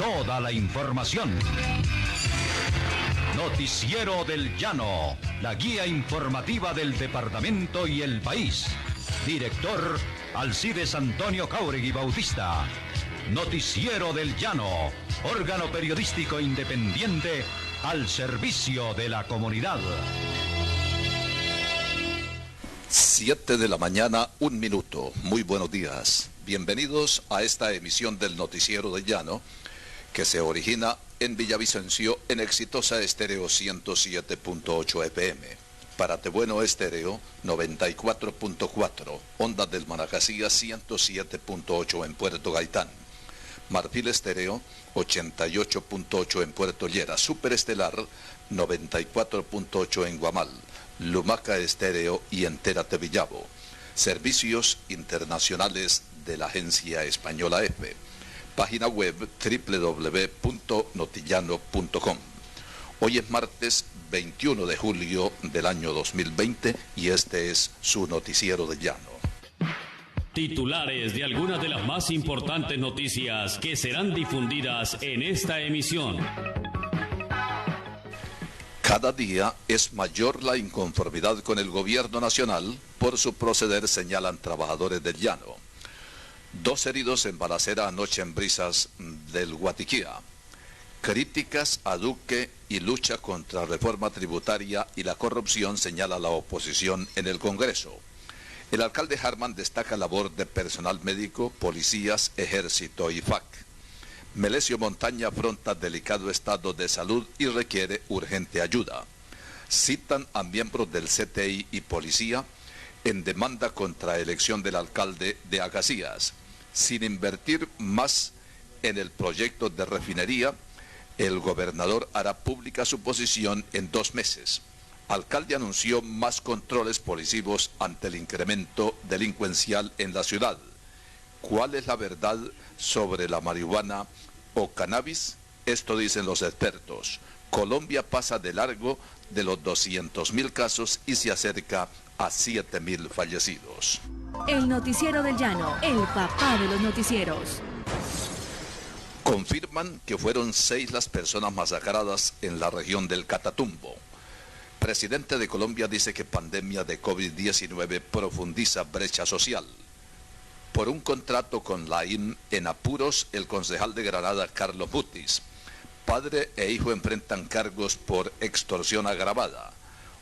toda la información. Noticiero del Llano, la guía informativa del departamento y el país. Director Alcides Antonio Jáuregui Bautista. Noticiero del Llano, órgano periodístico independiente al servicio de la comunidad. 7 de la mañana, 1 minuto. Muy buenos días. Bienvenidos a esta emisión del Noticiero del Llano, que se origina en Villavicencio en Exitosa Estéreo 107.8 FM. Paratebueno Estéreo 94.4, Ondas del Manacasía 107.8 en Puerto Gaitán. Marfil Estéreo 88.8 en Puerto Llera. Superestelar 94.8 en Guamal. Lumaca Estéreo y Entérate Villavo. Servicios internacionales de la agencia española EFE. Página web www.notillano.com. Hoy es martes 21 de julio del año 2020 y este es su Noticiero de Llano. Titulares de algunas de las más importantes noticias que serán difundidas en esta emisión. Cada día es mayor la inconformidad con el gobierno nacional por su proceder, señalan trabajadores del Llano. 2 heridos en balacera anoche en Brisas del Guatiquía. Críticas a Duque y lucha contra reforma tributaria y la corrupción, señala la oposición en el Congreso. El alcalde Harman destaca labor de personal médico, policías, ejército y FAC. Melesio Montaña afronta delicado estado de salud y requiere urgente ayuda. Citan a miembros del CTI y policía en demanda contra elección del alcalde de Acacías. Sin invertir más en el proyecto de refinería, el gobernador hará pública su posición en 2 meses. Alcalde anunció más controles policivos ante el incremento delincuencial en la ciudad. ¿Cuál es la verdad sobre la marihuana o cannabis? Esto dicen los expertos. Colombia pasa de largo de los 200.000 casos y se acerca a 7.000 fallecidos. El Noticiero del Llano, el papá de los noticieros. Confirman que fueron 6 las personas masacradas en la región del Catatumbo. Presidente de Colombia dice que pandemia de COVID-19 profundiza brecha social. Por un contrato con la IN en apuros, el concejal de Granada, Carlos Butis. Padre e hijo enfrentan cargos por extorsión agravada.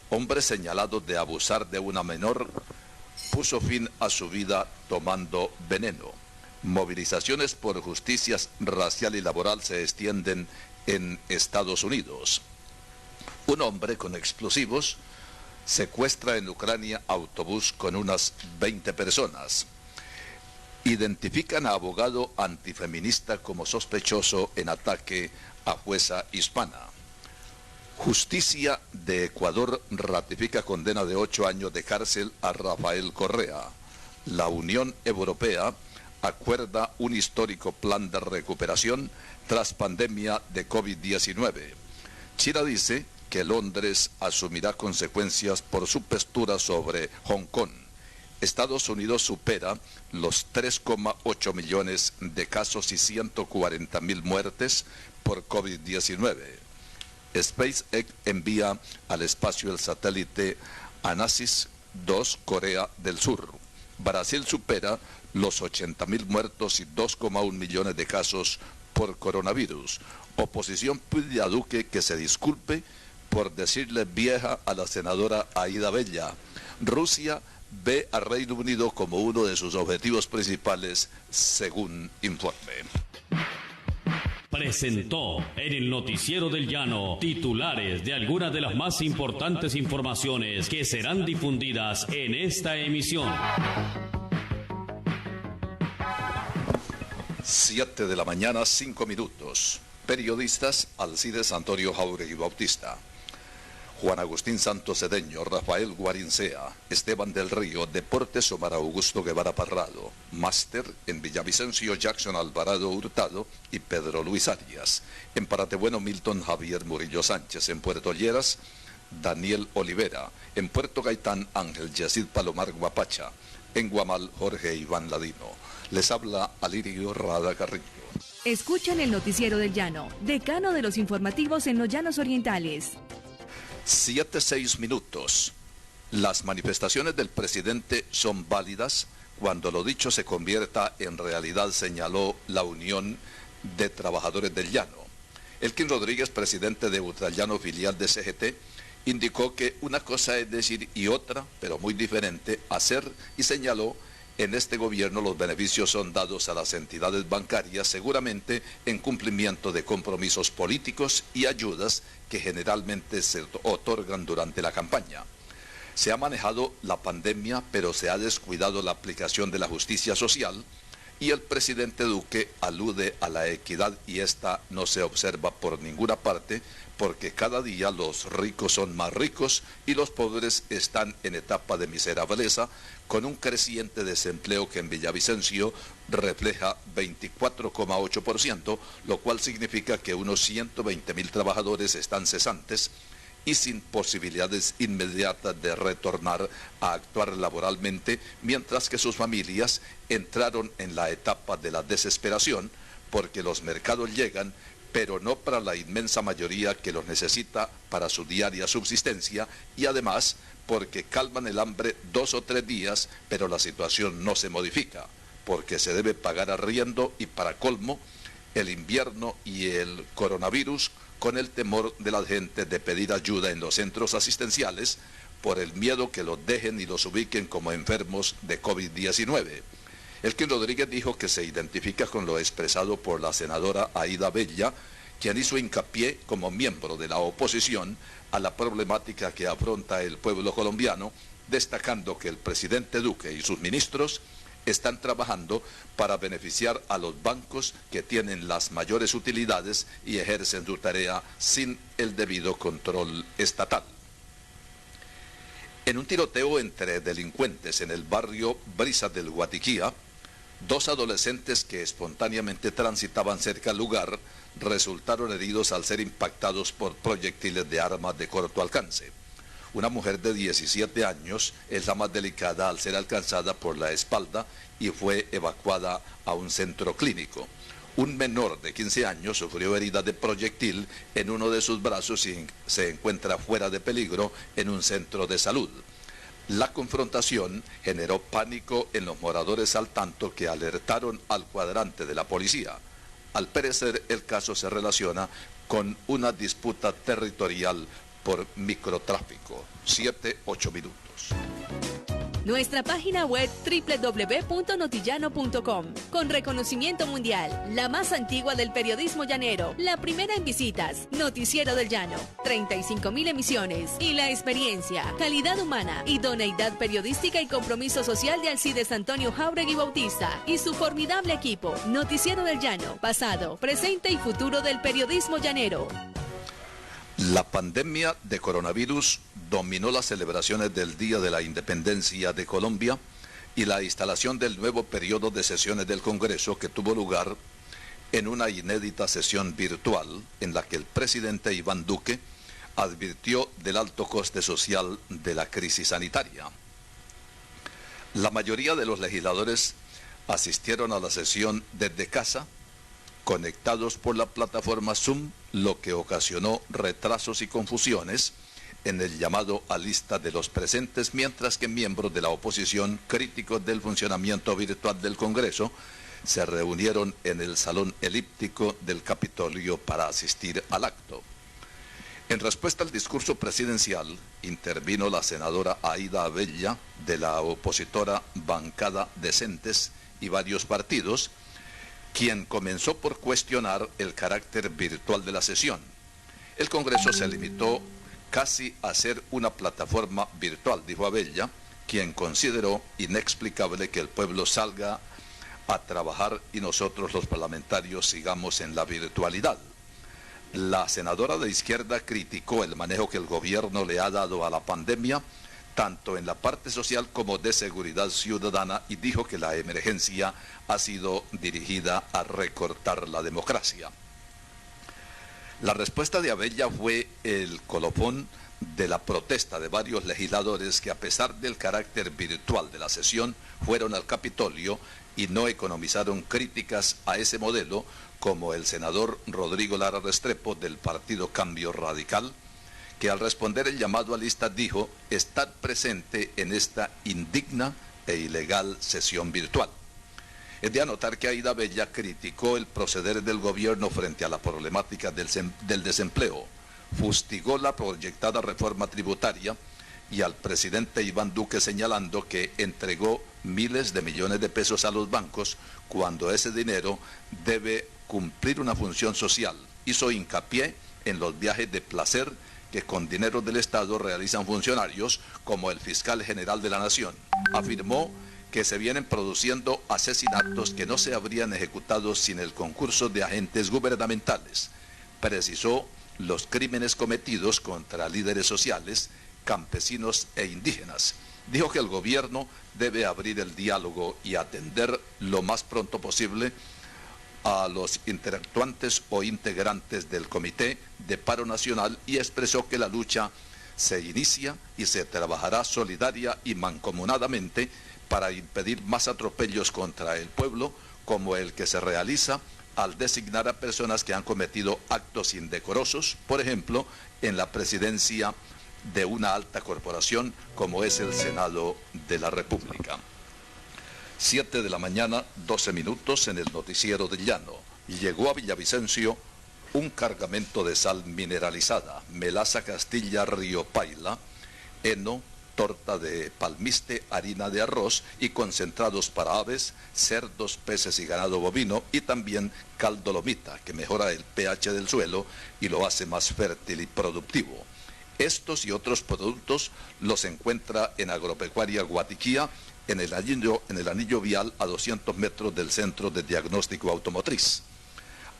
Hombre señalado de abusar de una menor puso fin a su vida tomando veneno. Movilizaciones por justicia racial y laboral se extienden en Estados Unidos. Un hombre con explosivos secuestra en Ucrania autobús con unas 20 personas. Identifican a abogado antifeminista como sospechoso en ataque a jueza hispana. Justicia de Ecuador ratifica condena de 8 años de cárcel a Rafael Correa. La Unión Europea acuerda un histórico plan de recuperación tras pandemia de COVID-19. China dice que Londres asumirá consecuencias por su postura sobre Hong Kong. Estados Unidos supera los 3,8 millones de casos y 140.000 muertes por COVID-19. SpaceX envía al espacio el satélite Anasis 2, Corea del Sur. Brasil supera los 80.000 muertos y 2,1 millones de casos por coronavirus. Oposición pide a Duque que se disculpe por decirle vieja a la senadora Aida Bella. Rusia ve a Reino Unido como uno de sus objetivos principales, según informe. Presentó en el Noticiero del Llano titulares de algunas de las más importantes informaciones que serán difundidas en esta emisión. 7 de la mañana, 5 minutos. Periodistas Alcides Antonio Jáuregui Bautista, Juan Agustín Santos Cedeño, Rafael Guarincea, Esteban del Río, Deportes Omar Augusto Guevara Parrado, Máster en Villavicencio Jackson Alvarado Hurtado y Pedro Luis Arias. En Paratebueno Milton Javier Murillo Sánchez. En Puerto Lleras Daniel Olivera. En Puerto Gaitán Ángel Yacid Palomar Guapacha. En Guamal Jorge Iván Ladino. Les habla Alirio Rada Carrillo. Escuchan el Noticiero del Llano, decano de los informativos en los Llanos Orientales. 7:06. Las manifestaciones del presidente son válidas cuando lo dicho se convierta en realidad, señaló la Unión de Trabajadores del Llano. Elkin Rodríguez, presidente de Ultrallano, filial de CGT, indicó que una cosa es decir y otra, pero muy diferente, hacer, y señaló: en este gobierno los beneficios son dados a las entidades bancarias, seguramente en cumplimiento de compromisos políticos y ayudas que generalmente se otorgan durante la campaña. Se ha manejado la pandemia, pero se ha descuidado la aplicación de la justicia social, y el presidente Duque alude a la equidad y esta no se observa por ninguna parte, porque cada día los ricos son más ricos y los pobres están en etapa de miserableza, con un creciente desempleo que en Villavicencio refleja 24,8%, lo cual significa que unos 120.000 trabajadores están cesantes y sin posibilidades inmediatas de retornar a actuar laboralmente, mientras que sus familias entraron en la etapa de la desesperación, porque los mercados llegan, pero no para la inmensa mayoría que los necesita para su diaria subsistencia, y además porque calman el hambre 2 o 3 días, pero la situación no se modifica, porque se debe pagar arriendo y, para colmo, el invierno y el coronavirus, con el temor de la gente de pedir ayuda en los centros asistenciales por el miedo que los dejen y los ubiquen como enfermos de COVID-19. Elkin Rodríguez dijo que se identifica con lo expresado por la senadora Aida Bella, quien hizo hincapié como miembro de la oposición a la problemática que afronta el pueblo colombiano, destacando que el presidente Duque y sus ministros están trabajando para beneficiar a los bancos que tienen las mayores utilidades y ejercen su tarea sin el debido control estatal. En un tiroteo entre delincuentes en el barrio Brisa del Guatiquía, 2 adolescentes que espontáneamente transitaban cerca al lugar resultaron heridos al ser impactados por proyectiles de armas de corto alcance. Una mujer de 17 años es la más delicada al ser alcanzada por la espalda y fue evacuada a un centro clínico. Un menor de 15 años sufrió heridas de proyectil en uno de sus brazos y se encuentra fuera de peligro en un centro de salud. La confrontación generó pánico en los moradores, al tanto que alertaron al cuadrante de la policía. Al parecer, el caso se relaciona con una disputa territorial por microtráfico. 7:08. Nuestra página web www.notillano.com, con reconocimiento mundial, la más antigua del periodismo llanero, la primera en visitas, Noticiero del Llano, 35.000 emisiones, y la experiencia, calidad humana, idoneidad periodística y compromiso social de Alcides Antonio Jáuregui Bautista y su formidable equipo. Noticiero del Llano, pasado, presente y futuro del periodismo llanero. La pandemia de coronavirus dominó las celebraciones del Día de la Independencia de Colombia y la instalación del nuevo periodo de sesiones del Congreso, que tuvo lugar en una inédita sesión virtual en la que el presidente Iván Duque advirtió del alto coste social de la crisis sanitaria. La mayoría de los legisladores asistieron a la sesión desde casa, conectados por la plataforma Zoom, lo que ocasionó retrasos y confusiones en el llamado a lista de los presentes, mientras que miembros de la oposición, críticos del funcionamiento virtual del Congreso, se reunieron en el salón elíptico del Capitolio para asistir al acto. En respuesta al discurso presidencial, intervino la senadora Aida Bella, de la opositora bancada Decentes y varios partidos, quien comenzó por cuestionar el carácter virtual de la sesión. El Congreso se limitó casi a ser una plataforma virtual, dijo Abella, quien consideró inexplicable que el pueblo salga a trabajar y nosotros los parlamentarios sigamos en la virtualidad. La senadora de izquierda criticó el manejo que el gobierno le ha dado a la pandemia, tanto en la parte social como de seguridad ciudadana, y dijo que la emergencia ha sido dirigida a recortar la democracia. La respuesta de Abella fue el colofón de la protesta de varios legisladores que, a pesar del carácter virtual de la sesión, fueron al Capitolio y no economizaron críticas a ese modelo, como el senador Rodrigo Lara Restrepo del Partido Cambio Radical, que al responder el llamado a lista dijo estar presente en esta indigna e ilegal sesión virtual. Es de anotar que Aida Bella criticó el proceder del gobierno frente a la problemática del desempleo, fustigó la proyectada reforma tributaria y al presidente Iván Duque señalando que entregó miles de millones de pesos a los bancos cuando ese dinero debe cumplir una función social. Hizo hincapié en los viajes de placer que con dinero del Estado realizan funcionarios como el fiscal general de la Nación. Afirmó que se vienen produciendo asesinatos que no se habrían ejecutado sin el concurso de agentes gubernamentales. Precisó los crímenes cometidos contra líderes sociales, campesinos e indígenas. Dijo que el gobierno debe abrir el diálogo y atender lo más pronto posible a los interactuantes o integrantes del Comité de Paro Nacional y expresó que la lucha se inicia y se trabajará solidaria y mancomunadamente para impedir más atropellos contra el pueblo, como el que se realiza al designar a personas que han cometido actos indecorosos, por ejemplo, en la presidencia de una alta corporación como es el Senado de la República. 7 de la mañana, 12 minutos en el noticiero del Llano. Llegó a Villavicencio un cargamento de sal mineralizada, melaza Castilla Río Paila, heno, torta de palmiste, harina de arroz y concentrados para aves, cerdos, peces y ganado bovino, y también caldo lomita, que mejora el pH del suelo y lo hace más fértil y productivo. Estos y otros productos los encuentra en Agropecuaria Guatiquía, en el anillo vial a 200 metros del Centro de Diagnóstico Automotriz.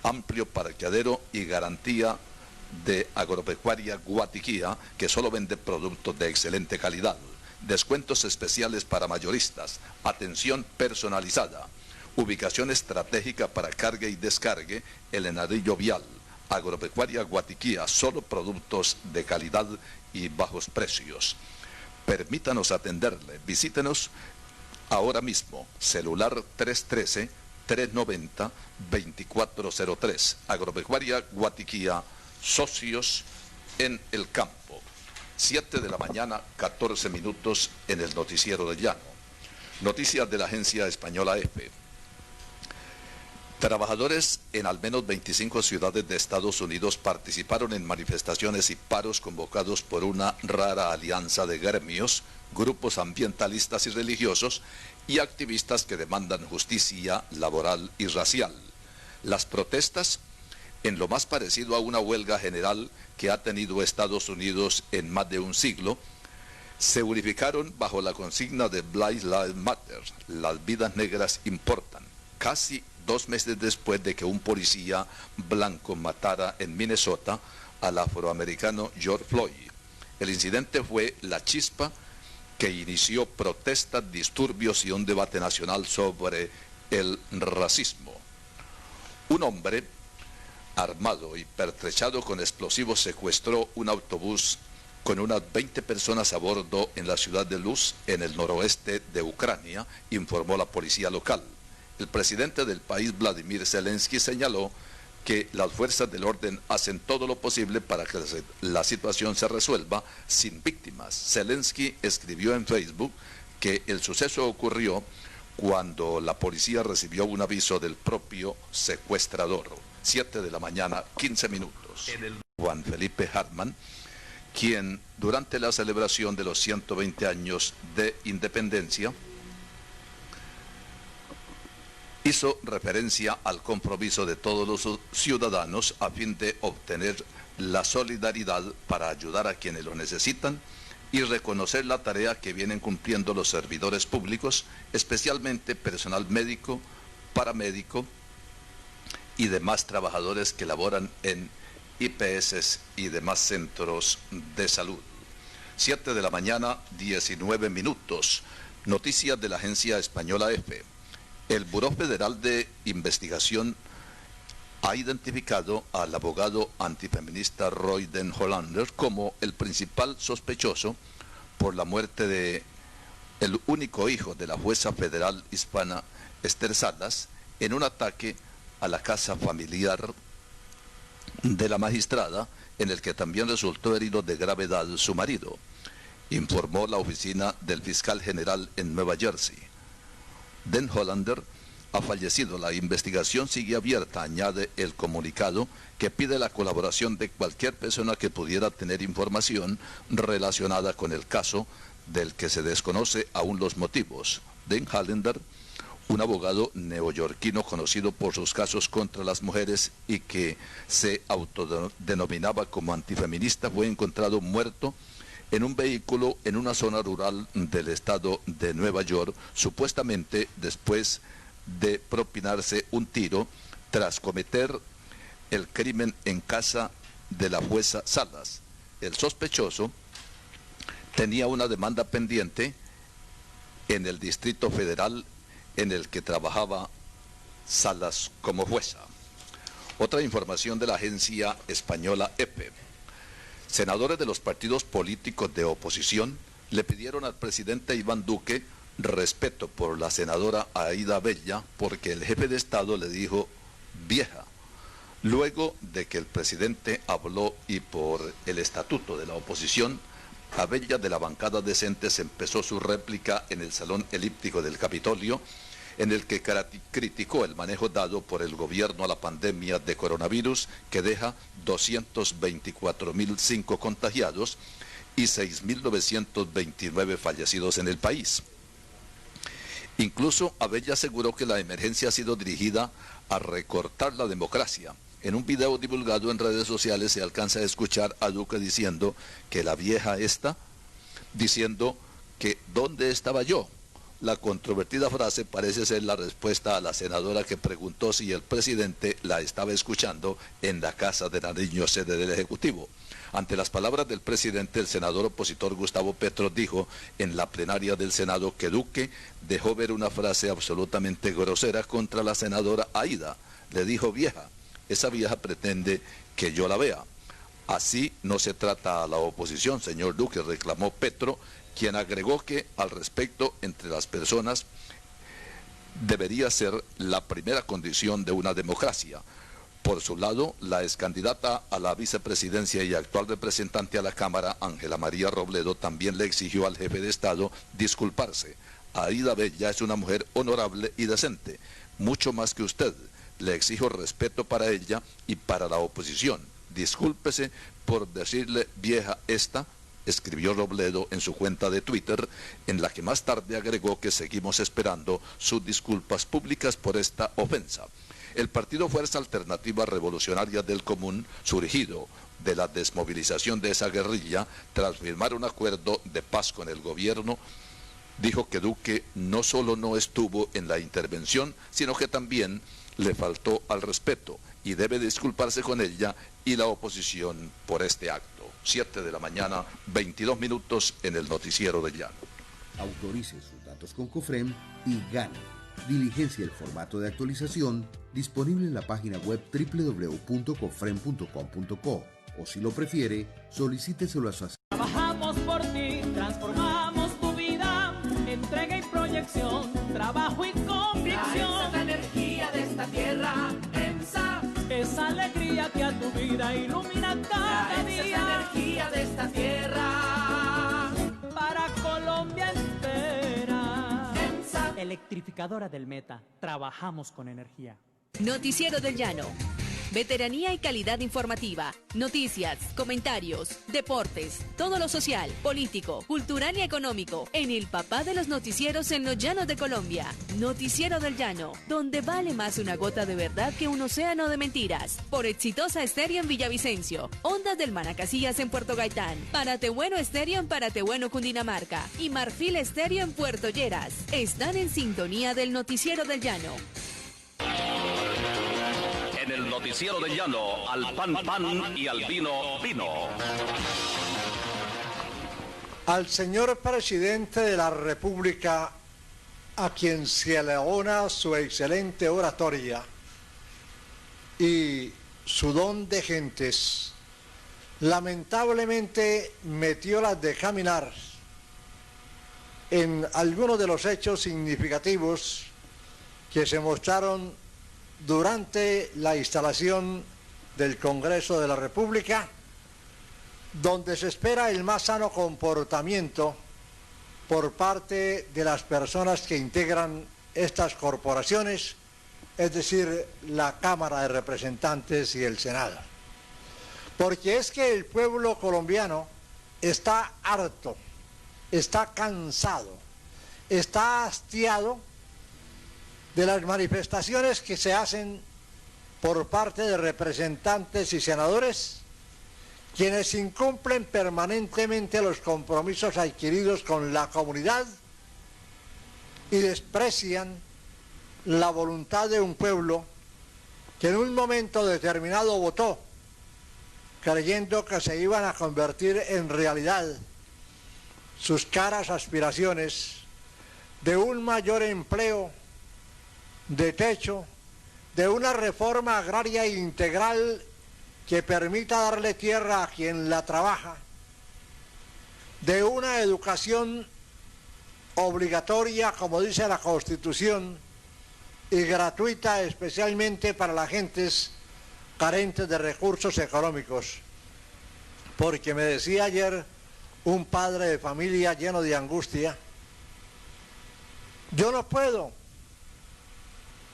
Amplio parqueadero y garantía de Agropecuaria Guatiquía, que solo vende productos de excelente calidad. Descuentos especiales para mayoristas, atención personalizada, ubicación estratégica para carga y descargue en el anillo vial. Agropecuaria Guatiquía, solo productos de calidad y bajos precios. Permítanos atenderle. Visítenos ahora mismo. Celular 313-390-2403. Agropecuaria Guatiquía, socios en el campo. 7 de la mañana, 14 minutos en el noticiero del Llano. Noticias de la agencia española EFE. Trabajadores en al menos 25 ciudades de Estados Unidos participaron en manifestaciones y paros convocados por una rara alianza de gremios, grupos ambientalistas y religiosos y activistas que demandan justicia laboral y racial. Las protestas, en lo más parecido a una huelga general que ha tenido Estados Unidos en más de un siglo, se unificaron bajo la consigna de Black Lives Matter, las vidas negras importan, casi 2 meses después de que un policía blanco matara en Minnesota al afroamericano George Floyd. El incidente fue la chispa que inició protestas, disturbios y un debate nacional sobre el racismo. Un hombre armado y pertrechado con explosivos secuestró un autobús con unas 20 personas a bordo en la ciudad de Luz, en el noroeste de Ucrania, informó la policía local. El presidente del país, Vladimir Zelensky, señaló que las fuerzas del orden hacen todo lo posible para que la situación se resuelva sin víctimas. Zelensky escribió en Facebook que el suceso ocurrió cuando la policía recibió un aviso del propio secuestrador. 7 de la mañana, 15 minutos. Juan Felipe Hartmann, quien durante la celebración de los 120 años de independencia hizo referencia al compromiso de todos los ciudadanos a fin de obtener la solidaridad para ayudar a quienes lo necesitan y reconocer la tarea que vienen cumpliendo los servidores públicos, especialmente personal médico, paramédico y demás trabajadores que laboran en IPS y demás centros de salud. 7 de la mañana, 19 minutos. Noticias de la agencia española EFE. El Buró Federal de Investigación ha identificado al abogado antifeminista Roy Den Hollander como el principal sospechoso por la muerte de el único hijo de la jueza federal hispana Esther Salas en un ataque a la casa familiar de la magistrada, en el que también resultó herido de gravedad su marido, informó la oficina del fiscal general en Nueva Jersey. Den Hollander ha fallecido. La investigación sigue abierta, añade el comunicado, que pide la colaboración de cualquier persona que pudiera tener información relacionada con el caso, del que se desconoce aún los motivos. Den Hollander, un abogado neoyorquino conocido por sus casos contra las mujeres y que se autodenominaba como antifeminista, fue encontrado muerto en un vehículo en una zona rural del estado de Nueva York, supuestamente después de propinarse un tiro tras cometer el crimen en casa de la jueza Salas. El sospechoso tenía una demanda pendiente en el Distrito Federal en el que trabajaba Salas como jueza. Otra información de la agencia española EPE. Senadores de los partidos políticos de oposición le pidieron al presidente Iván Duque respeto por la senadora Aída Abella, porque el jefe de Estado le dijo vieja, luego de que el presidente habló y por el estatuto de la oposición, Abella, de la bancada Decentes, empezó su réplica en el salón elíptico del Capitolio, en el que criticó el manejo dado por el gobierno a la pandemia de coronavirus, que deja 224.005 contagiados y 6.929 fallecidos en el país. Incluso Abella aseguró que la emergencia ha sido dirigida a recortar la democracia. En un video divulgado en redes sociales se alcanza a escuchar a Duque diciendo que la vieja está, diciendo que ¿dónde estaba yo? La controvertida frase parece ser la respuesta a la senadora que preguntó si el presidente la estaba escuchando en la Casa de Nariño, sede del Ejecutivo. Ante las palabras del presidente, el senador opositor Gustavo Petro dijo en la plenaria del Senado que Duque dejó ver una frase absolutamente grosera contra la senadora Aída. Le dijo vieja. Esa vieja pretende que yo la vea. Así no se trata a la oposición, señor Duque, reclamó Petro, quien agregó que al respecto entre las personas debería ser la primera condición de una democracia. Por su lado, la excandidata a la vicepresidencia y actual representante a la Cámara, Ángela María Robledo, también le exigió al jefe de Estado disculparse. Aída Abella es una mujer honorable y decente, mucho más que usted. Le exijo respeto para ella y para la oposición. Discúlpese por decirle vieja esta, escribió Robledo en su cuenta de Twitter, en la que más tarde agregó que seguimos esperando sus disculpas públicas por esta ofensa. El partido Fuerza Alternativa Revolucionaria del Común, surgido de la desmovilización de esa guerrilla, tras firmar un acuerdo de paz con el gobierno, dijo que Duque no solo no estuvo en la intervención, sino que también le faltó al respeto y debe disculparse con ella y la oposición por este acto. 7 de la mañana, 22 minutos en el Noticiero del Llano. Autorice sus datos con COFREM y gane. Diligencia el formato de actualización disponible en la página web www.cofrem.com.co o, si lo prefiere, solicíteselo a su asesor. Trabajamos por ti, transformamos tu vida, entrega y proyección, trabajo y convicción. Es la energía de esta tierra, EMSA. Esa alegría que a tu vida ilumina cada día. Es la energía de esta tierra, para Colombia entera. EMSA. Electrificadora del Meta, trabajamos con energía. Noticiero del Llano. Veteranía y calidad informativa, noticias, comentarios, deportes, todo lo social, político, cultural y económico, en el papá de los noticieros en los llanos de Colombia. Noticiero del Llano, donde vale más una gota de verdad que un océano de mentiras. Por Exitosa Estéreo en Villavicencio, Ondas del Manacasillas en Puerto Gaitán, Paratebueno Estéreo en Paratebueno, Cundinamarca y Marfil Estéreo en Puerto Lleras. Están en sintonía del Noticiero del Llano. En el Noticiero del Llano, al pan pan y al vino vino. Al señor presidente de la República, a quien se le honra su excelente oratoria, y su don de gentes lamentablemente metió las de caminar en algunos de los hechos significativos que se mostraron durante la instalación del Congreso de la República, donde se espera el más sano comportamiento por parte de las personas que integran estas corporaciones, es decir, la Cámara de Representantes y el Senado. Porque es que el pueblo colombiano está harto, está cansado, está hastiado de las manifestaciones que se hacen por parte de representantes y senadores, quienes incumplen permanentemente los compromisos adquiridos con la comunidad y desprecian la voluntad de un pueblo que en un momento determinado votó, creyendo que se iban a convertir en realidad sus caras aspiraciones de un mayor empleo, de techo, de una reforma agraria integral que permita darle tierra a quien la trabaja, de una educación obligatoria, como dice la Constitución, y gratuita especialmente para las gentes carentes de recursos económicos. Porque me decía ayer un padre de familia lleno de angustia, yo no puedo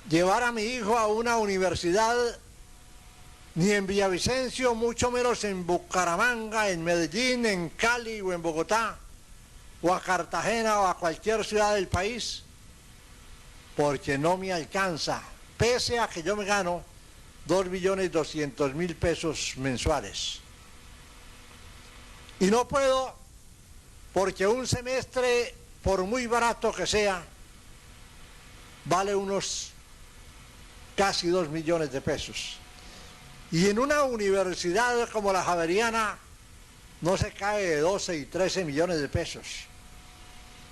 llevar a mi hijo a una universidad ni en Villavicencio, mucho menos en Bucaramanga, en Medellín, en Cali o en Bogotá, o a Cartagena o a cualquier ciudad del país, porque no me alcanza, pese a que yo me gano 2.200.000 pesos mensuales. Y no puedo porque un semestre, por muy barato que sea, vale unos casi 2 millones de pesos. Y en una universidad como la Javeriana no se cae de 12 y 13 millones de pesos.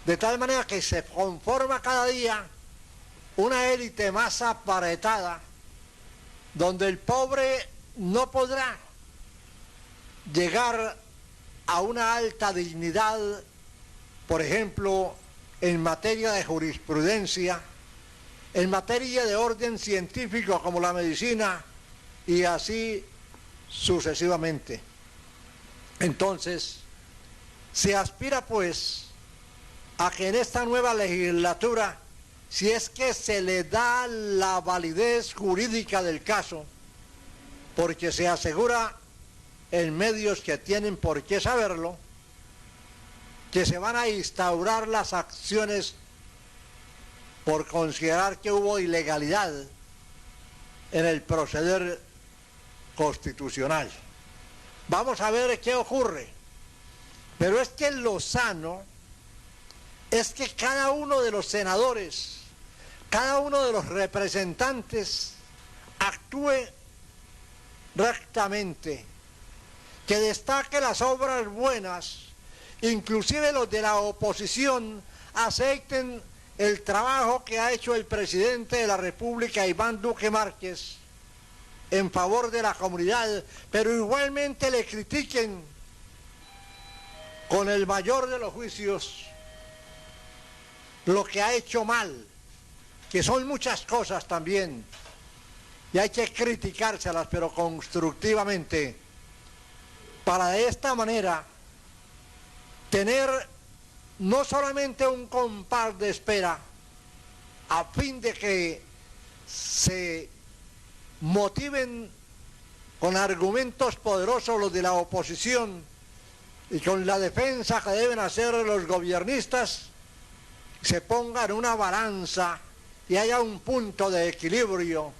De tal manera que se conforma cada día una élite más aparetada, donde el pobre no podrá llegar a una alta dignidad, por ejemplo, en materia de jurisprudencia, en materia de orden científico como la medicina, y así sucesivamente. Entonces, se aspira pues a que en esta nueva legislatura, si es que se le da la validez jurídica del caso, porque se asegura en medios que tienen por qué saberlo, que se van a instaurar las acciones por considerar que hubo ilegalidad en el proceder constitucional. Vamos a ver qué ocurre. Pero es que lo sano es que cada uno de los senadores, cada uno de los representantes actúe rectamente, que destaque las obras buenas, inclusive los de la oposición acepten el trabajo que ha hecho el presidente de la República, Iván Duque Márquez, en favor de la comunidad, pero igualmente le critiquen con el mayor de los juicios lo que ha hecho mal, que son muchas cosas también, y hay que criticárselas, pero constructivamente, para de esta manera tener no solamente un compás de espera, a fin de que se motiven con argumentos poderosos los de la oposición y con la defensa que deben hacer los gobiernistas, se ponga en una balanza y haya un punto de equilibrio,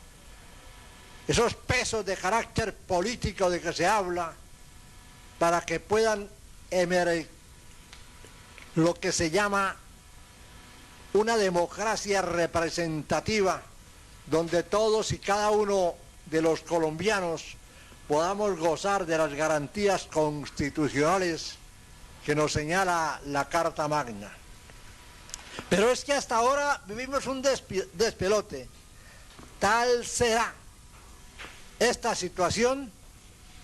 esos pesos de carácter político de que se habla, para que puedan emerger lo que se llama una democracia representativa, donde todos y cada uno de los colombianos podamos gozar de las garantías constitucionales que nos señala la Carta Magna. Pero es que hasta ahora vivimos un despelote. Tal será esta situación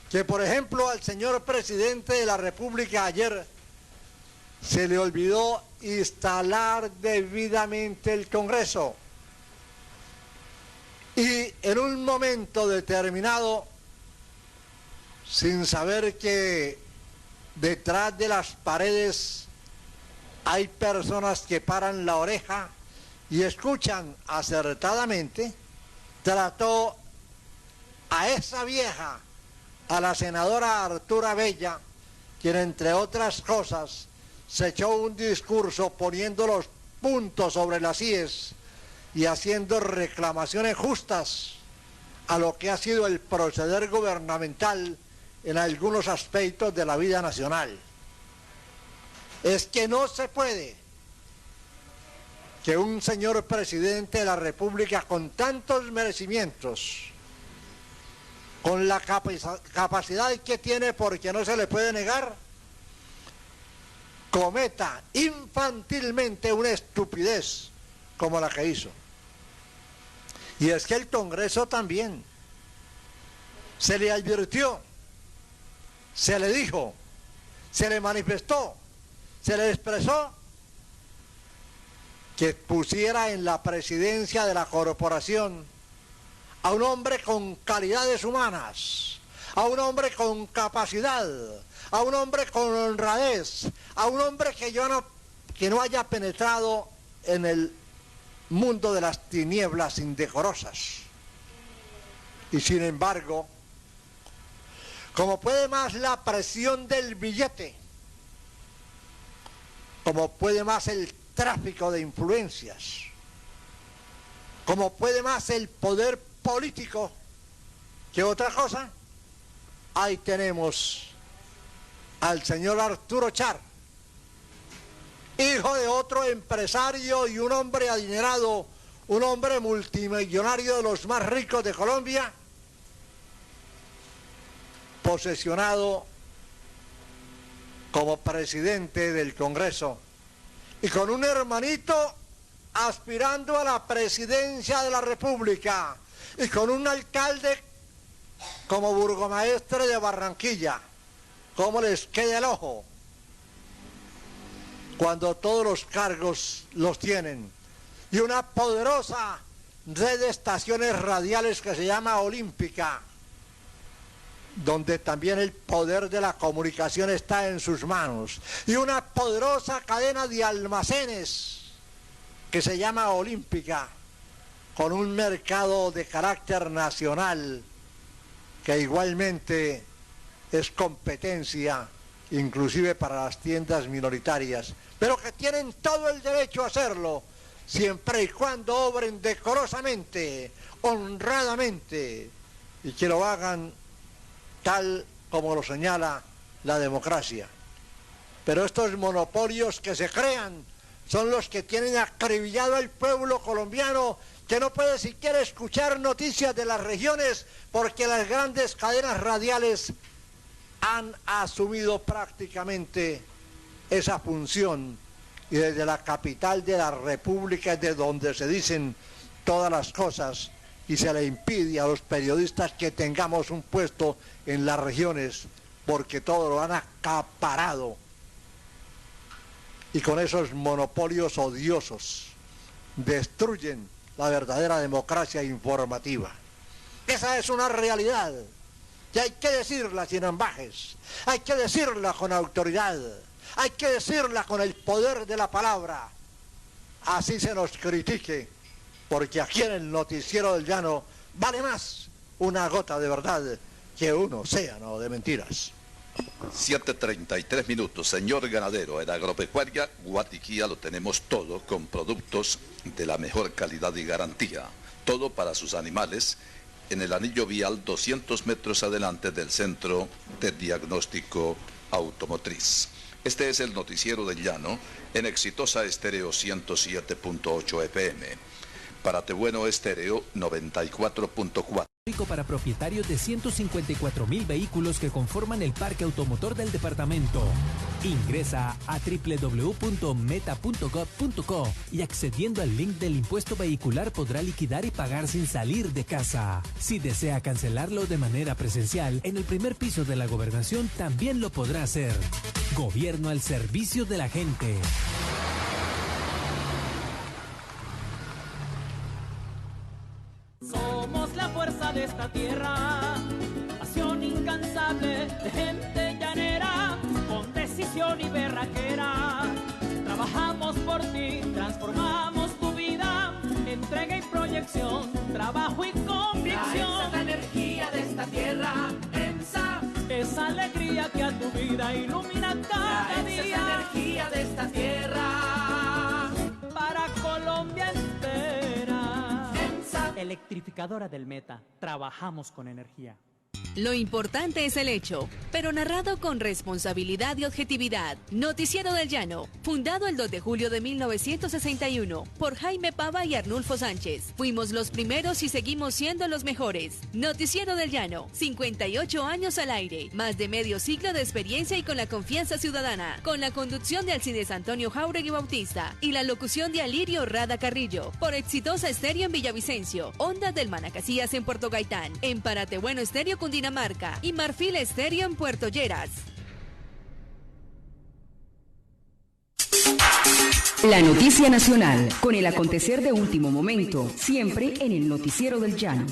que, por ejemplo, al señor presidente de la República ayer se le olvidó instalar debidamente el Congreso. Y en un momento determinado, sin saber que detrás de las paredes hay personas que paran la oreja y escuchan acertadamente, trató a esa vieja, a la senadora Artura Bella, quien entre otras cosas se echó un discurso poniendo los puntos sobre las íes y haciendo reclamaciones justas a lo que ha sido el proceder gubernamental en algunos aspectos de la vida nacional. Es que no se puede que un señor presidente de la República con tantos merecimientos, con la capacidad que tiene, porque no se le puede negar, cometa infantilmente una estupidez como la que hizo. Y es que el Congreso también se le advirtió, se le dijo, se le manifestó, se le expresó que pusiera en la presidencia de la corporación a un hombre con calidades humanas, a un hombre con capacidad, a un hombre con honradez, a un hombre que no haya penetrado en el mundo de las tinieblas indecorosas. Y sin embargo, como puede más la presión del billete, como puede más el tráfico de influencias, como puede más el poder político que otra cosa, ahí tenemos al señor Arturo Char, hijo de otro empresario y un hombre adinerado, un hombre multimillonario de los más ricos de Colombia, posesionado como presidente del Congreso y con un hermanito aspirando a la presidencia de la República y con un alcalde como burgomaestre de Barranquilla. ¿Cómo les queda el ojo cuando todos los cargos los tienen? Y una poderosa red de estaciones radiales que se llama Olímpica, donde también el poder de la comunicación está en sus manos, y una poderosa cadena de almacenes que se llama Olímpica, con un mercado de carácter nacional que igualmente es competencia inclusive para las tiendas minoritarias, pero que tienen todo el derecho a hacerlo siempre y cuando obren decorosamente, honradamente, y que lo hagan tal como lo señala la democracia. Pero estos monopolios que se crean son los que tienen acribillado al pueblo colombiano, que no puede siquiera escuchar noticias de las regiones porque las grandes cadenas radiales han asumido prácticamente esa función, y desde la capital de la República es de donde se dicen todas las cosas, y se le impide a los periodistas que tengamos un puesto en las regiones porque todo lo han acaparado, y con esos monopolios odiosos destruyen la verdadera democracia informativa. Esa es una realidad que hay que decirla sin ambajes, hay que decirla con autoridad, hay que decirla con el poder de la palabra, así se nos critique, porque aquí en el Noticiero del Llano vale más una gota de verdad que un océano de mentiras. 7:33 minutos. Señor ganadero, en Agropecuaria Guatiquía lo tenemos todo con productos de la mejor calidad y garantía. Todo para sus animales en el anillo vial 200 metros adelante del Centro de Diagnóstico Automotriz. Este es el Noticiero del Llano en Exitosa Estéreo 107.8 FM. Paratebueno Estéreo 94.4. Para propietarios de 154.000 vehículos que conforman el parque automotor del departamento. Ingresa a www.meta.gov.co y accediendo al link del impuesto vehicular podrá liquidar y pagar sin salir de casa. Si desea cancelarlo de manera presencial, en el primer piso de la gobernación también lo podrá hacer. Gobierno al servicio de la gente. Somos la fuerza de esta tierra, pasión incansable de gente llanera, con decisión y berraquera. Trabajamos por ti, transformamos tu vida, entrega y proyección, trabajo y convicción. Esa es la energía de esta tierra, EMSA. Esa alegría que a tu vida ilumina cada día. Esa es la energía de esta tierra, para Colombia entera. EMSA. Electrificadora del Meta, trabajamos con energía. Lo importante es el hecho, pero narrado con responsabilidad y objetividad. Noticiero del Llano, fundado el 2 de julio de 1961 por Jaime Pava y Arnulfo Sánchez. Fuimos los primeros y seguimos siendo los mejores. Noticiero del Llano, 58 años al aire, más de medio siglo de experiencia y con la confianza ciudadana. Con la conducción de Alcides Antonio Jauregui Bautista y la locución de Alirio Rada Carrillo. Por Exitosa Estéreo en Villavicencio, Ondas del Manacasías en Puerto Gaitán, en Paratebueno Estéreo Cundinamarca y Marfil Estéreo en Puerto Lleras. La noticia nacional, con el acontecer de último momento, siempre en el Noticiero del Llano.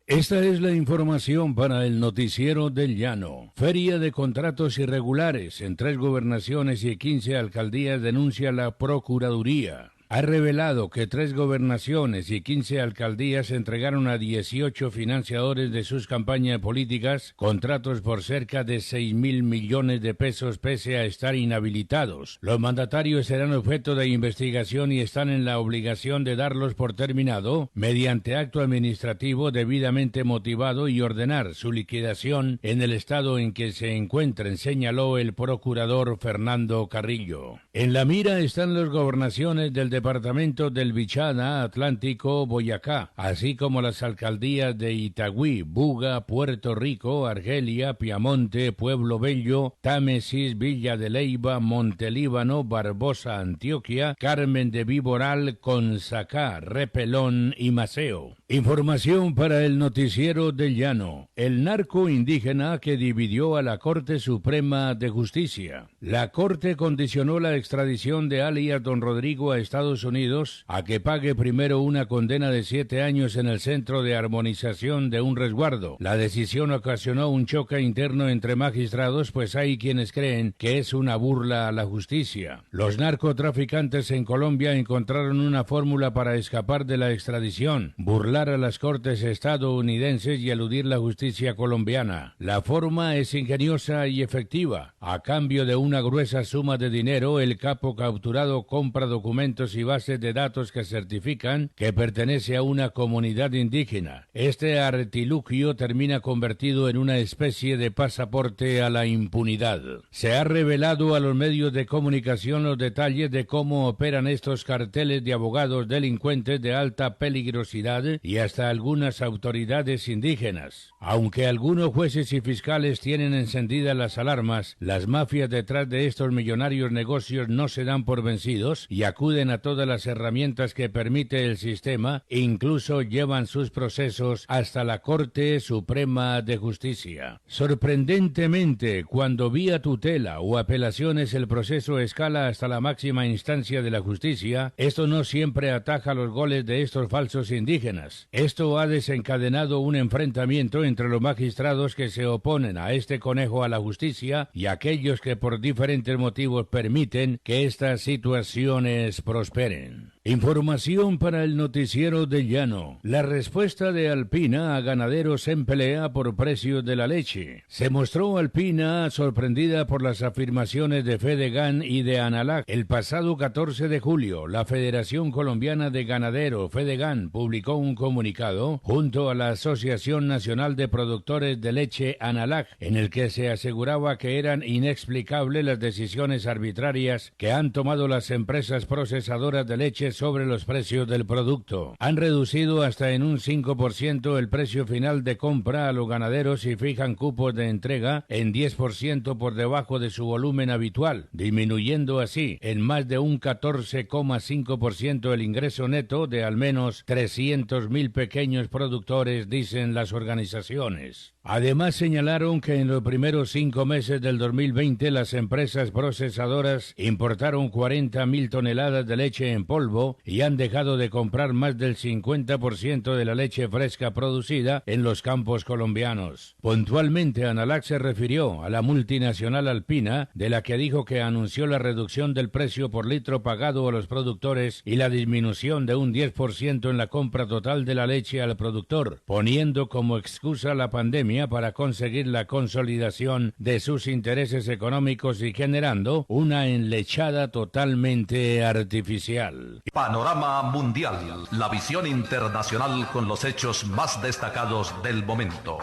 Esta es la información para el Noticiero del Llano. Feria de contratos irregulares en 3 gobernaciones y 15 alcaldías denuncia la Procuraduría. Ha revelado que 3 gobernaciones y 15 alcaldías entregaron a 18 financiadores de sus campañas políticas contratos por cerca de 6.000 millones de pesos pese a estar inhabilitados. Los mandatarios serán objeto de investigación y están en la obligación de darlos por terminado mediante acto administrativo debidamente motivado y ordenar su liquidación en el estado en que se encuentren, señaló el procurador Fernando Carrillo. En la mira están las gobernaciones del departamento del Bichada, Atlántico, Boyacá, así como las alcaldías de Itagüí, Buga, Puerto Rico, Argelia, Piamonte, Pueblo Bello, Támesis, Villa de Leyva, Montelíbano, Barbosa, Antioquia, Carmen de Viboral, Consacá, Repelón y Maceo. Información para el Noticiero del Llano. El narco indígena que dividió a la Corte Suprema de Justicia. La Corte condicionó la extradición de alias Don Rodrigo a Estados Unidos a que pague primero una condena de 7 años en el Centro de Armonización de un Resguardo. La decisión ocasionó un choque interno entre magistrados, pues hay quienes creen que es una burla a la justicia. Los narcotraficantes en Colombia encontraron una fórmula para escapar de la extradición: burlar a las cortes estadounidenses y eludir la justicia colombiana. La forma es ingeniosa y efectiva. A cambio de una gruesa suma de dinero, el capo capturado compra documentos y bases de datos que certifican que pertenece a una comunidad indígena. Este artilugio termina convertido en una especie de pasaporte a la impunidad. Se ha revelado a los medios de comunicación los detalles de cómo operan estos carteles de abogados delincuentes de alta peligrosidad y hasta algunas autoridades indígenas. Aunque algunos jueces y fiscales tienen encendidas las alarmas, las mafias detrás de estos millonarios negocios no se dan por vencidos y acuden a todas las herramientas que permite el sistema e incluso llevan sus procesos hasta la Corte Suprema de Justicia. Sorprendentemente, cuando vía tutela o apelaciones el proceso escala hasta la máxima instancia de la justicia, esto no siempre ataja los goles de estos falsos indígenas. Esto ha desencadenado un enfrentamiento entre los magistrados que se oponen a este conejo a la justicia y aquellos que por diferentes motivos permiten que estas situaciones prosperen. Información para el Noticiero del Llano. La respuesta de Alpina a ganaderos en pelea por precios de la leche. Se mostró Alpina sorprendida por las afirmaciones de Fedegan y de Analac. El pasado 14 de julio, la Federación Colombiana de Ganaderos, Fedegan, publicó un comunicado junto a la Asociación Nacional de Productores de Leche, Analac, en el que se aseguraba que eran inexplicables las decisiones arbitrarias que han tomado las empresas procesadoras de leche intereses sobre los precios del producto. Han reducido hasta en un 5% el precio final de compra a los ganaderos y fijan cupos de entrega en 10% por debajo de su volumen habitual, disminuyendo así en más de un 14,5% el ingreso neto de al menos 300.000 pequeños productores, dicen las organizaciones. Además, señalaron que en los primeros 5 meses del 2020 las empresas procesadoras importaron 40.000 toneladas de leche en polvo y han dejado de comprar más del 50% de la leche fresca producida en los campos colombianos. Puntualmente, Analac se refirió a la multinacional Alpina, de la que dijo que anunció la reducción del precio por litro pagado a los productores y la disminución de un 10% en la compra total de la leche al productor, poniendo como excusa la pandemia para conseguir la consolidación de sus intereses económicos y generando una enlechada totalmente artificial. Panorama mundial, la visión internacional con los hechos más destacados del momento.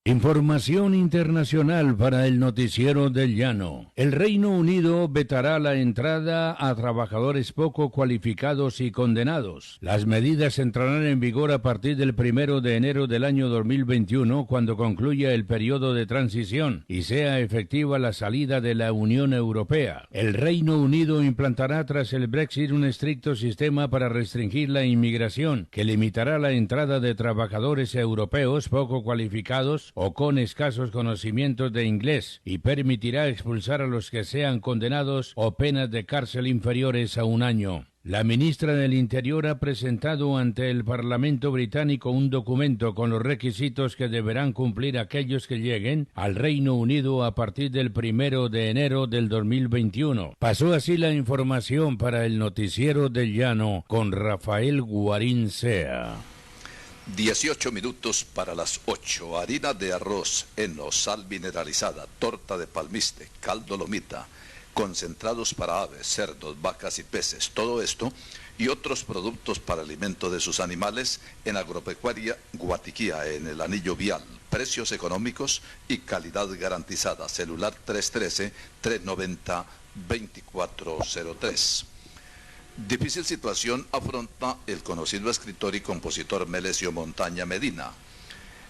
Información internacional para el Noticiero del Llano. El Reino Unido vetará la entrada a trabajadores poco cualificados y condenados. Las medidas entrarán en vigor a partir del 1 de enero del año 2021, cuando concluya el periodo de transición y sea efectiva la salida de la Unión Europea. El Reino Unido implantará tras el Brexit un estricto sistema para restringir la inmigración, que limitará la entrada de trabajadores europeos poco cualificados o con escasos conocimientos de inglés, y permitirá expulsar a los que sean condenados o penas de cárcel inferiores a 1 año. La ministra del Interior ha presentado ante el Parlamento británico un documento con los requisitos que deberán cumplir aquellos que lleguen al Reino Unido a partir del 1 de enero del 2021. Pasó así la información para el Noticiero del Llano con Rafael Guarín Sea. 18 minutos para las 8. Harina de arroz, heno, sal mineralizada, torta de palmiste, caldo lomita, concentrados para aves, cerdos, vacas y peces. Todo esto y otros productos para alimento de sus animales en Agropecuaria Guatiquía, en el Anillo Vial. Precios económicos y calidad garantizada. Celular 313-390-2403. Difícil situación afronta el conocido escritor y compositor Melesio Montaña Medina.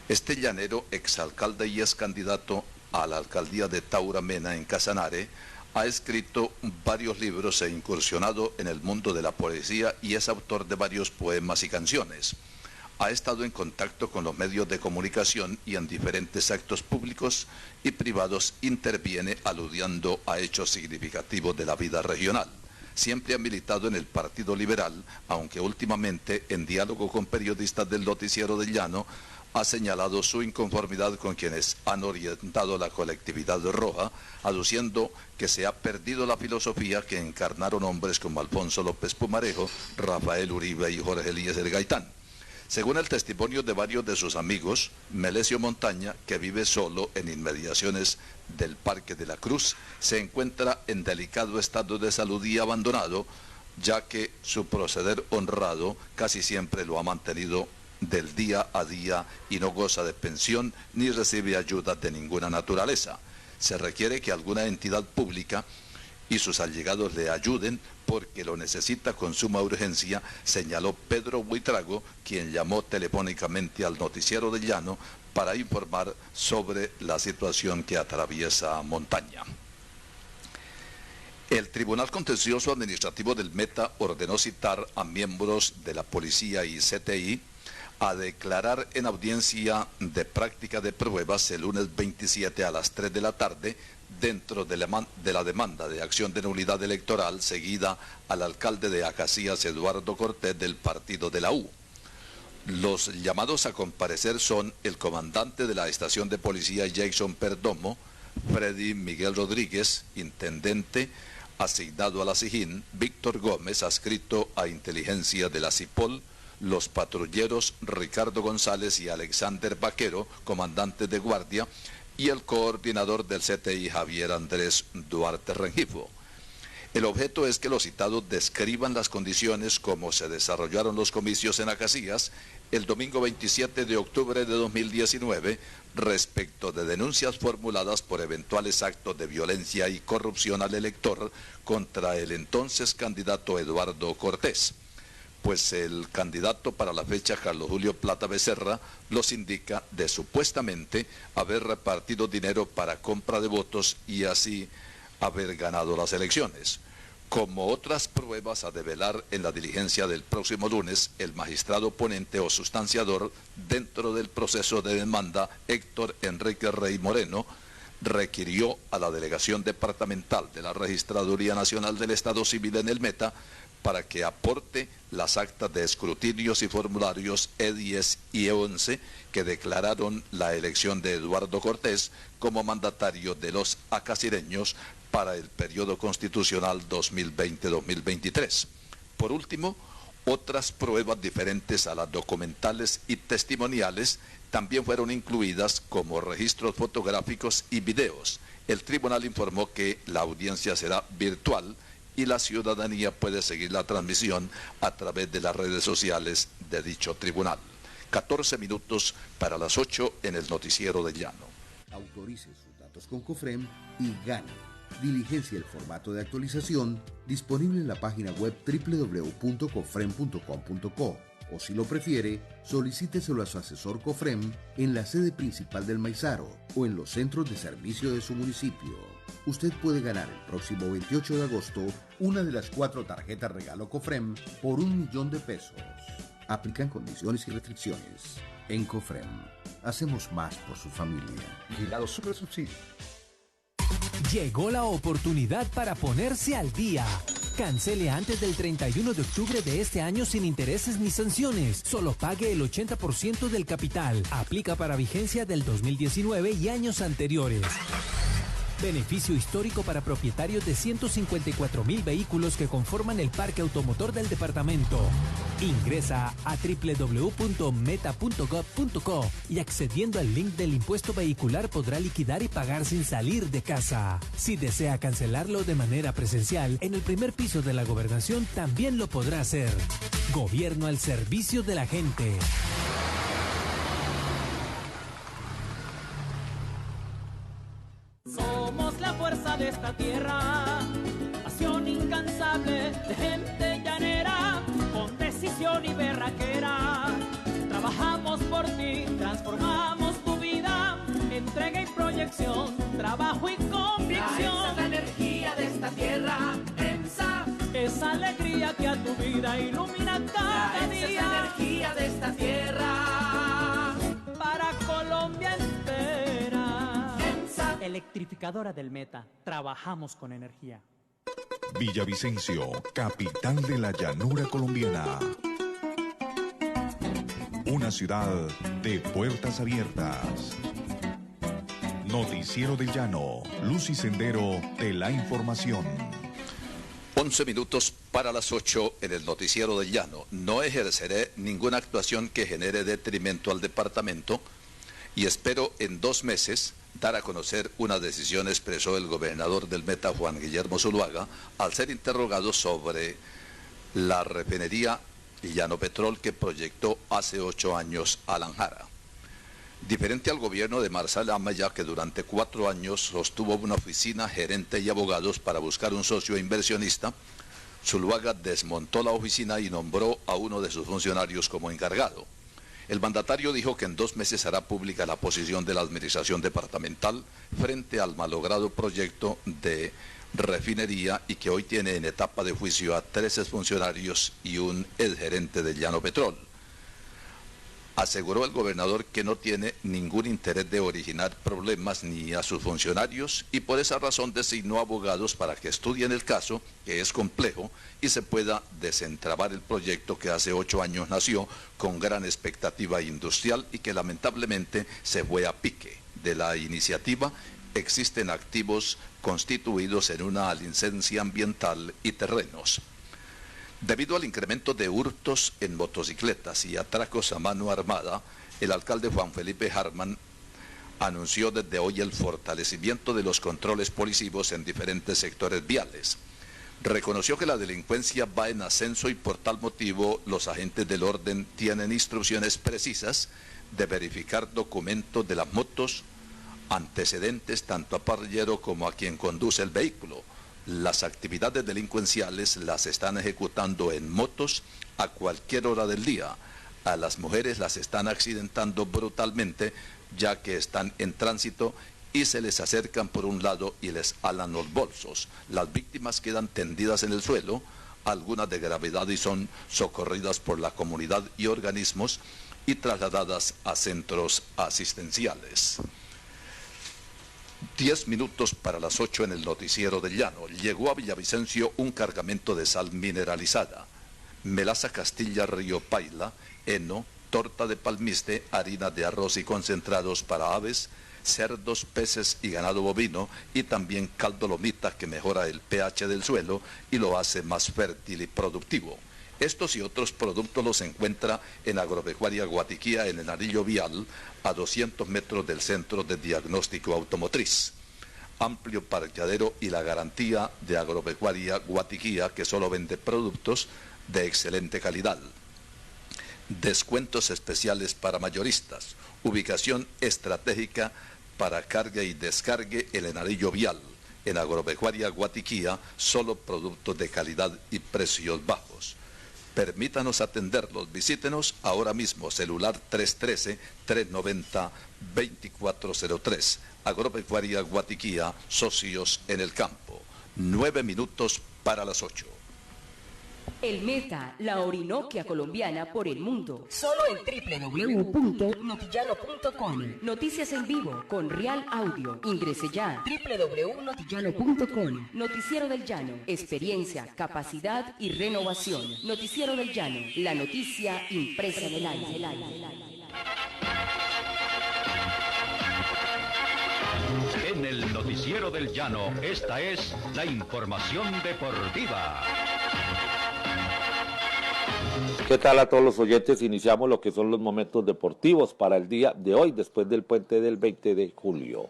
Este llanero, exalcalde y ex candidato a la alcaldía de Taura Mena en Casanare, ha escrito varios libros e incursionado en el mundo de la poesía y es autor de varios poemas y canciones. Ha estado en contacto con los medios de comunicación y en diferentes actos públicos y privados interviene aludiendo a hechos significativos de la vida regional. Siempre ha militado en el Partido Liberal, aunque últimamente, en diálogo con periodistas del Noticiero del Llano, ha señalado su inconformidad con quienes han orientado la colectividad roja, aduciendo que se ha perdido la filosofía que encarnaron hombres como Alfonso López Pumarejo, Rafael Uribe y Jorge Eliezer Gaitán. Según el testimonio de varios de sus amigos, Melesio Montaña, que vive solo en inmediaciones del Parque de la Cruz, se encuentra en delicado estado de salud y abandonado, ya que su proceder honrado casi siempre lo ha mantenido del día a día y no goza de pensión ni recibe ayuda de ninguna naturaleza. Se requiere que alguna entidad pública y sus allegados le ayuden porque lo necesita con suma urgencia, señaló Pedro Buitrago, quien llamó telefónicamente al Noticiero del Llano para informar sobre la situación que atraviesa Montaña. El Tribunal Contencioso Administrativo del Meta ordenó citar a miembros de la policía y CTI a declarar en audiencia de práctica de pruebas el lunes 27 a las 3 de la tarde dentro de la demanda de acción de nulidad electoral seguida al alcalde de Acacías, Eduardo Cortés, del partido de la U. Los llamados a comparecer son el comandante de la estación de policía Jason Perdomo, Freddy Miguel Rodríguez, intendente asignado a la SIJIN, Víctor Gómez, adscrito a inteligencia de la CIPOL, los patrulleros Ricardo González y Alexander Vaquero, comandantes de guardia, y el coordinador del CTI, Javier Andrés Duarte Rengifo. El objeto es que los citados describan las condiciones como se desarrollaron los comicios en Acacías el domingo 27 de octubre de 2019 respecto de denuncias formuladas por eventuales actos de violencia y corrupción al elector contra el entonces candidato Eduardo Cortés. Pues el candidato para la fecha, Carlos Julio Plata Becerra, los indica de supuestamente haber repartido dinero para compra de votos y así haber ganado las elecciones. Como otras pruebas a develar en la diligencia del próximo lunes, el magistrado ponente o sustanciador dentro del proceso de demanda, Héctor Enrique Rey Moreno, requirió a la Delegación Departamental de la Registraduría Nacional del Estado Civil en el Meta para que aporte las actas de escrutinios y formularios E10 y E11 que declararon la elección de Eduardo Cortés como mandatario de los acacireños para el periodo constitucional 2020-2023. Por último, otras pruebas diferentes a las documentales y testimoniales también fueron incluidas como registros fotográficos y videos. El tribunal informó que la audiencia será virtual y la ciudadanía puede seguir la transmisión a través de las redes sociales de dicho tribunal. 14 minutos para las 8 en el Noticiero del Llano. Autorice sus datos con COFREM y gane. Diligencia el formato de actualización disponible en la página web www.cofrem.com.co o si lo prefiere, solicíteselo a su asesor COFREM en la sede principal del Maizaro o en los centros de servicio de su municipio. Usted puede ganar el próximo 28 de agosto una de las 4 tarjetas regalo COFREM por $1.000.000. Aplican condiciones y restricciones. En COFREM, hacemos más por su familia. Vigilado Supersubsidio. Llegó la oportunidad para ponerse al día. Cancele antes del 31 de octubre de este año sin intereses ni sanciones. Solo pague el 80% del capital. Aplica para vigencia del 2019 y años anteriores. Beneficio histórico para propietarios de 154.000 vehículos que conforman el parque automotor del departamento. Ingresa a www.meta.gov.co y accediendo al link del impuesto vehicular podrá liquidar y pagar sin salir de casa. Si desea cancelarlo de manera presencial, en el primer piso de la gobernación también lo podrá hacer. Gobierno al servicio de la gente. Somos la fuerza de esta tierra, pasión incansable de gente llanera, con decisión y berraquera. Trabajamos por ti, transformamos tu vida, entrega y proyección, trabajo y convicción. Es la energía de esta tierra, EMSA. Esa alegría que a tu vida ilumina cada día. Es la energía de esta tierra, para Colombia entera. EMSA. Electrificadora del Meta, trabajamos con energía. Villavicencio, capital de la llanura colombiana. Una ciudad de puertas abiertas. Noticiero del Llano, luz y sendero de la información. 11 minutos para las 8 en el Noticiero del Llano. No ejerceré ninguna actuación que genere detrimento al departamento y espero en 2 meses dar a conocer una decisión, expresó el gobernador del Meta, Juan Guillermo Zuluaga, al ser interrogado sobre la refinería Llano Petrol que proyectó hace 8 años Alan Jara. Diferente al gobierno de Marcelo Amaya, que durante 4 años sostuvo una oficina, gerente y abogados para buscar un socio inversionista, Zuluaga desmontó la oficina y nombró a uno de sus funcionarios como encargado. El mandatario dijo que en 2 meses hará pública la posición de la administración departamental frente al malogrado proyecto de refinería y que hoy tiene en etapa de juicio a 3 exfuncionarios y un exgerente de Llano Petrol. Aseguró el gobernador que no tiene ningún interés de originar problemas ni a sus funcionarios y por esa razón designó abogados para que estudien el caso, que es complejo, y se pueda desentrabar el proyecto que hace 8 años nació con gran expectativa industrial y que lamentablemente se fue a pique. De la iniciativa existen activos constituidos en una licencia ambiental y terrenos. Debido al incremento de hurtos en motocicletas y atracos a mano armada, el alcalde Juan Felipe Harman anunció desde hoy el fortalecimiento de los controles policivos en diferentes sectores viales. reconoció que la delincuencia va en ascenso y por tal motivo los agentes del orden tienen instrucciones precisas de verificar documentos de las motos, antecedentes tanto a parrillero como a quien conduce el vehículo. Las actividades delincuenciales las están ejecutando en motos a cualquier hora del día. A las mujeres las están accidentando brutalmente ya que están en tránsito y se les acercan por un lado y les alan los bolsos. Las víctimas quedan tendidas en el suelo, algunas de gravedad, y son socorridas por la comunidad y organismos y trasladadas a centros asistenciales. 10 minutos para las 8 en el noticiero del Llano. Llegó a Villavicencio un cargamento de sal mineralizada, melaza Castilla Río Paila, heno, torta de palmiste, harina de arroz y concentrados para aves, cerdos, peces y ganado bovino, y también caldo lomita que mejora el pH del suelo y lo hace más fértil y productivo. Estos y otros productos los encuentra en Agropecuaria Guatiquía, en el anillo vial, a 200 metros del Centro de Diagnóstico Automotriz. Amplio parqueadero y la garantía de Agropecuaria Guatiquía, que solo vende productos de excelente calidad. Descuentos especiales para mayoristas. Ubicación estratégica para carga y descargue en el anillo vial. En Agropecuaria Guatiquía, solo productos de calidad y precios bajos. Permítanos atenderlos, visítenos ahora mismo, celular 313-390-2403. Agropecuaria Guatiquía, socios en el campo. 9 minutos para las 8. El Meta, la Orinoquia colombiana por el mundo. Solo en www.notillano.com. Noticias en vivo con Real Audio. Ingrese ya. www.notillano.com. Noticiero del Llano. Experiencia, capacidad y renovación. Noticiero del Llano. La noticia impresa en el aire. En el noticiero del Llano, esta es la información deportiva. ¿Qué tal a todos los oyentes? Iniciamos lo que son los momentos deportivos para el día de hoy, después del puente del 20 de julio.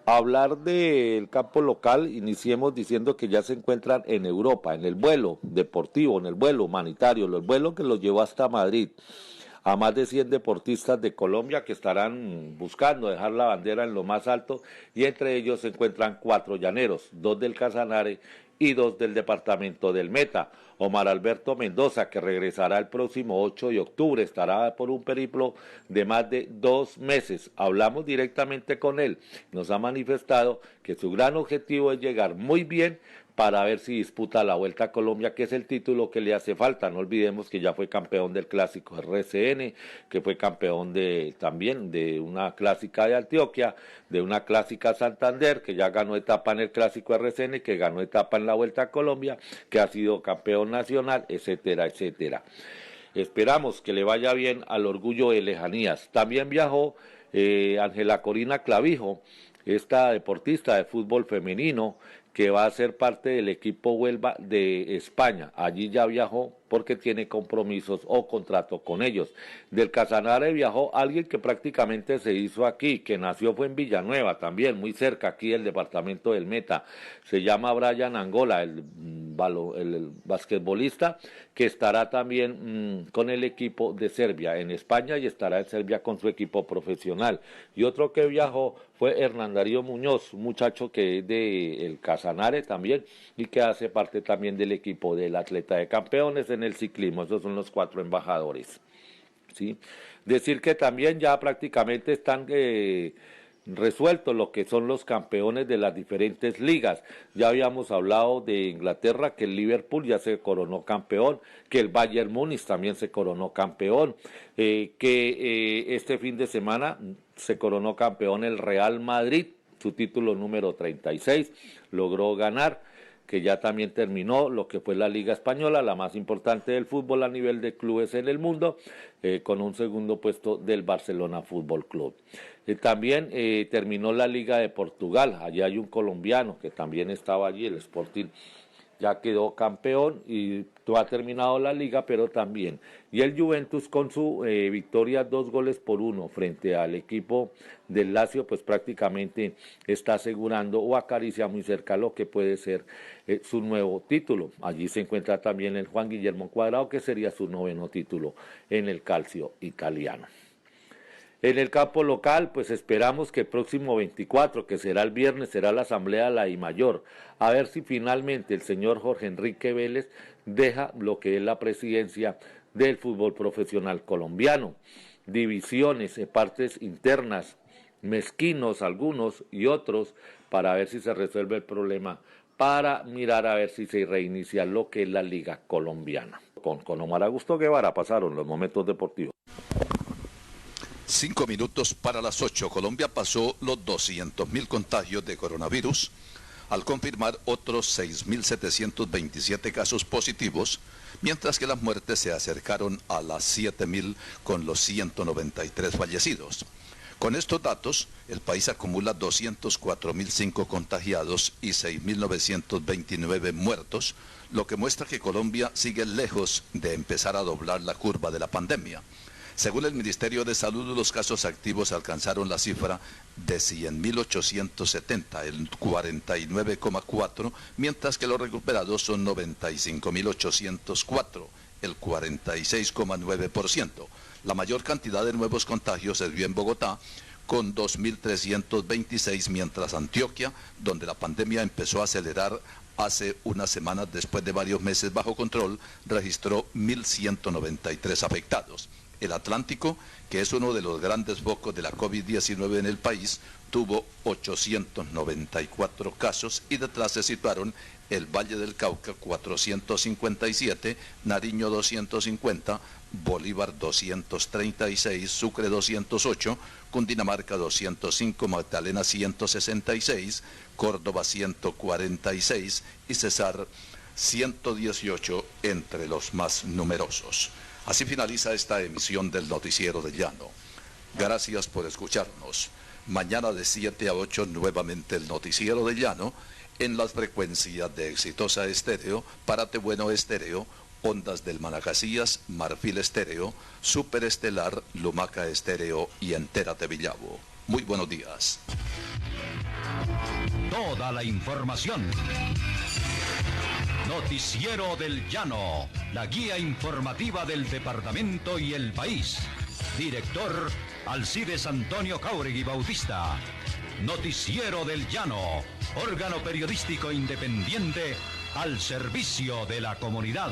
Hablar del campo local, iniciemos diciendo que ya se encuentran en Europa, en el vuelo deportivo, en el vuelo humanitario, el vuelo que los llevó hasta Madrid, a más de 100 deportistas de Colombia que estarán buscando dejar la bandera en lo más alto, y entre ellos se encuentran 4 llaneros, 2 del Casanare y 2 del departamento del Meta. Omar Alberto Mendoza, que regresará el próximo 8 de octubre, estará por un periplo de más de 2 meses. Hablamos directamente con él, nos ha manifestado que su gran objetivo es llegar muy bien para ver si disputa la Vuelta a Colombia, que es el título que le hace falta. No olvidemos que ya fue campeón del Clásico RCN, que fue campeón también de una Clásica de Antioquia, de una Clásica Santander, que ya ganó etapa en el Clásico RCN, que ganó etapa en la Vuelta a Colombia, que ha sido campeón nacional, etcétera, etcétera. Esperamos que le vaya bien al Orgullo de Lejanías. También viajó Ángela Corina Clavijo, esta deportista de fútbol femenino, que va a ser parte del equipo Huelva de España. Allí ya viajó porque tiene compromisos o contrato con ellos. Del Casanare viajó alguien que prácticamente se hizo aquí, que nació fue en Villanueva también, muy cerca aquí del departamento del Meta. Se llama Brian Angola, el basquetbolista, que estará también con el equipo de Serbia en España, y estará en Serbia con su equipo profesional. Y otro que viajó fue Hernán Darío Muñoz, un muchacho que es del Casanare también, y que hace parte también del equipo del Atleta de Campeones en el ciclismo. Esos son los 4 embajadores, ¿sí? Decir que también ya prácticamente están resueltos lo que son los campeones de las diferentes ligas. Ya habíamos hablado de Inglaterra, que el Liverpool ya se coronó campeón, que el Bayern Múnich también se coronó campeón, que este fin de semana se coronó campeón el Real Madrid, su título número 36, logró ganar, que ya también terminó lo que fue la Liga Española, la más importante del fútbol a nivel de clubes en el mundo, con un segundo puesto del Barcelona Fútbol Club. También terminó la Liga de Portugal, allí hay un colombiano que también estaba allí, el Sporting ya quedó campeón y no ha terminado la liga, pero también. Y el Juventus con su victoria 2-1 frente al equipo del Lazio, pues prácticamente está asegurando o acaricia muy cerca lo que puede ser su nuevo título. Allí se encuentra también el Juan Guillermo Cuadrado, que sería su 9º título en el calcio italiano. En el campo local, pues esperamos que el próximo 24, que será el viernes, será la asamblea de la DIMAYOR, a ver si finalmente el señor Jorge Enrique Vélez deja lo que es la presidencia del fútbol profesional colombiano. Divisiones, partes internas, mezquinos algunos y otros, para ver si se resuelve el problema, para mirar a ver si se reinicia lo que es la Liga Colombiana. Con Omar Augusto Guevara pasaron los momentos deportivos. 5 minutos para las 8. Colombia pasó los 200.000 contagios de coronavirus al confirmar otros 6.727 casos positivos, mientras que las muertes se acercaron a las 7.000 con los 193 fallecidos. Con estos datos, el país acumula 204.005 contagiados y 6.929 muertos, lo que muestra que Colombia sigue lejos de empezar a doblar la curva de la pandemia. Según el Ministerio de Salud, los casos activos alcanzaron la cifra de 100.870, el 49,4%, mientras que los recuperados son 95.804, el 46,9%. La mayor cantidad de nuevos contagios se dio en Bogotá, con 2.326, mientras Antioquia, donde la pandemia empezó a acelerar hace unas semanas después de varios meses bajo control, registró 1.193 afectados. El Atlántico, que es uno de los grandes focos de la COVID-19 en el país, tuvo 894 casos y detrás se situaron el Valle del Cauca 457, Nariño 250, Bolívar 236, Sucre 208, Cundinamarca 205, Magdalena 166, Córdoba 146 y Cesar 118 entre los más numerosos. Así finaliza esta emisión del Noticiero del Llano. Gracias por escucharnos. Mañana de 7 a 8 nuevamente el Noticiero del Llano en las frecuencias de Exitosa Estéreo, Párate Bueno Estéreo, Ondas del Manacasías, Marfil Estéreo, Super Estelar, Lumaca Estéreo y Entérate Villavo. Muy buenos días. Toda la información. Noticiero del Llano, la guía informativa del departamento y el país. Director Alcides Antonio Cáuregui Bautista. Noticiero del Llano, órgano periodístico independiente al servicio de la comunidad.